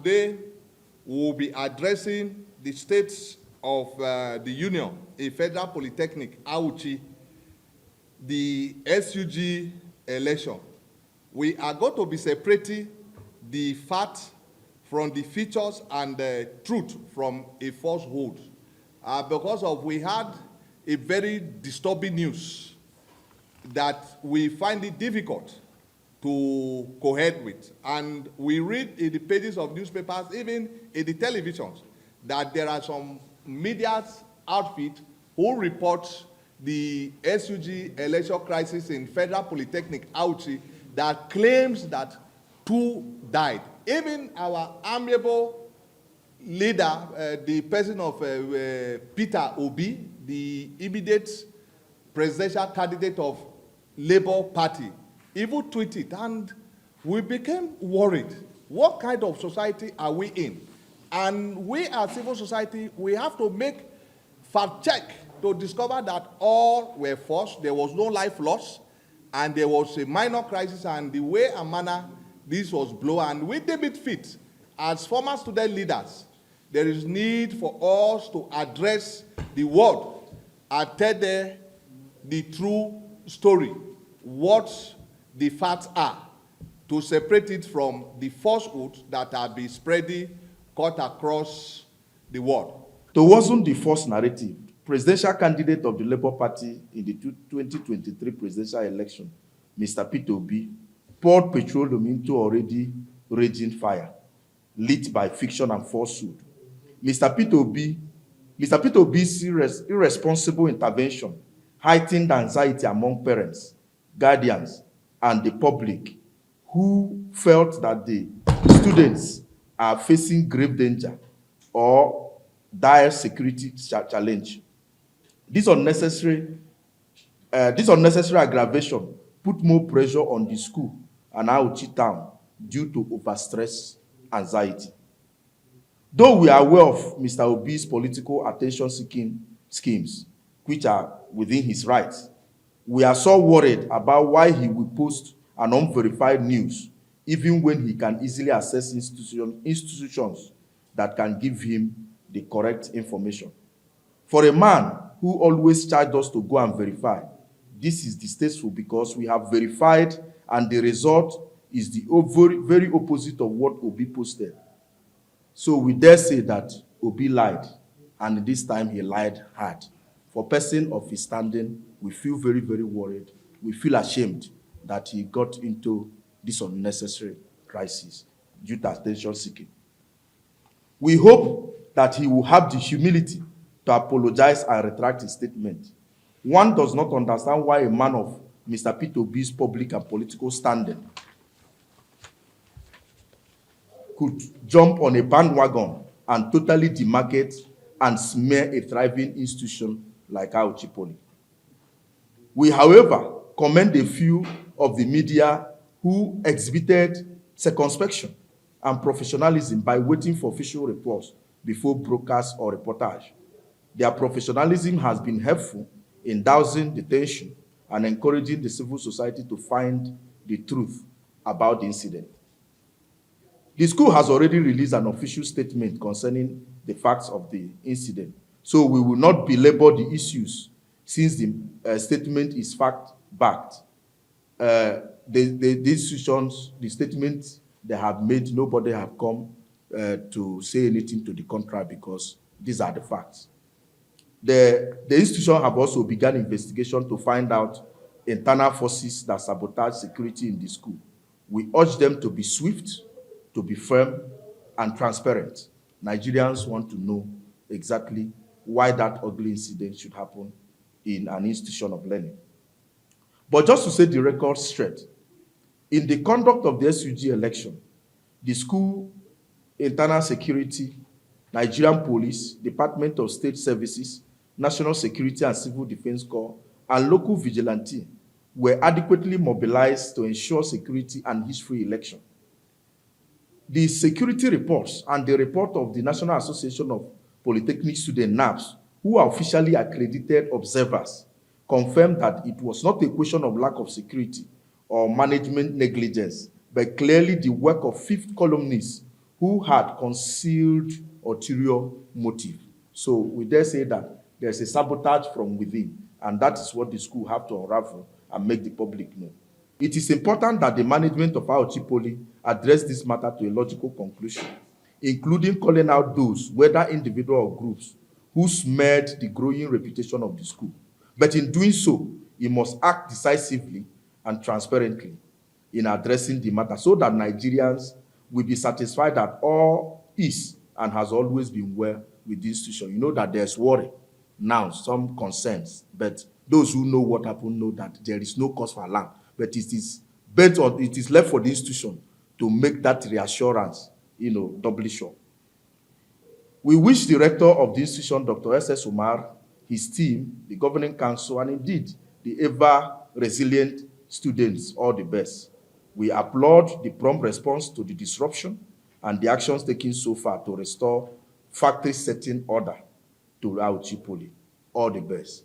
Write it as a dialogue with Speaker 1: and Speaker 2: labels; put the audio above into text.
Speaker 1: today we'll be addressing the states of the Union, a Federal Polytechnic, Auchi, the SUG election. We are going to be separating the fact from the features and the truth from a falsehood, because of we had a very disturbing news that we find it difficult to cohere with. And we read in the pages of newspapers, even in the televisions, that there are some media outfit who report the SUG election crisis in Federal Polytechnic, Auchi, that claims that 2 died. Even our amiable leader, the person of Peter Obi, the immediate presidential candidate of Labour Party, even tweeted, and we became worried. What kind of society are we in? And we as civil society, we have to make fact check to discover that all were false, there was no life loss, and there was a minor crisis, and the way and manner this was blown, and we deem it fit as former student leaders. There is need for us to address the world and tell them the true story, what the facts are, to separate it from the falsehoods that are being spreading cut across the world.
Speaker 2: To worsen the false narrative, presidential candidate of the Labour Party in the 2023 presidential election, Mr. Peter Obi, poured petroleum into already raging fire, lit by fiction and falsehood. Mr. Peter Obi's irresponsible intervention heightened anxiety among parents, guardians, and the public, who felt that the students are facing grave danger or dire security challenge. This unnecessary aggravation put more pressure on the school and Auchi town due to overstress anxiety. Though we are aware of Mr. Obi's political attention-seeking schemes, which are within his rights, we are so worried about why he will post an unverified news, even when he can easily access institutions that can give him the correct information. For a man who always charged us to go and verify, this is distasteful because we have verified and the result is the very opposite of what Obi posted. So we dare say that Obi lied, and this time he lied hard. For a person of his standing, we feel very, very worried. We feel ashamed that he got into this unnecessary crisis due to attention seeking. We hope that he will have the humility to apologize and retract his statement. One does not understand why a man of Mr. Peter Obi's public and political standing could jump on a bandwagon and totally demarket and smear a thriving institution like Auchi Poly. We, however, commend a few of the media who exhibited circumspection and professionalism by waiting for official reports before broadcast or reportage. Their professionalism has been helpful in dousing the tension and encouraging the civil society to find the truth about the incident. The school has already released an official statement concerning the facts of the incident, so we will not belabor the issues since the statement is fact-backed. The statements they have made, nobody have come to say anything to the contrary because these are the facts. The institution have also begun investigation to find out internal forces that sabotage security in the school. We urge them to be swift, to be firm, and transparent. Nigerians want to know exactly why that ugly incident should happen in an institution of learning. But just to set the record straight, in the conduct of the SUG election, the school, internal security, Nigerian police, Department of State Services, National Security and Civil Defense Corps, and local vigilante were adequately mobilized to ensure security and history election. The security reports and the report of the National Association of Polytechnic Students, NAPS, who are officially accredited observers, confirmed that it was not a question of lack of security or management negligence, but clearly the work of fifth columnists who had concealed ulterior motive. So we dare say that there's a sabotage from within, and that is what the school have to unravel and make the public know. It is important that the management of Auchi Poly address this matter to a logical conclusion, including calling out those, whether individual or groups, who smeared the growing reputation of the school. But in doing so, he must act decisively and transparently in addressing the matter so that Nigerians will be satisfied that all is and has always been well with the institution. You know that there's worry now, some concerns, but those who know what happened know that there is no cause for alarm. But it is bent on, it is left for the institution to make that reassurance, doubly sure. We wish the rector of the institution, Dr. S.S. Umar, his team, the governing council, and indeed the ever-resilient students all the best. We applaud the prompt response to the disruption and the actions taken so far to restore factory setting order to Auchi Poly. All the best.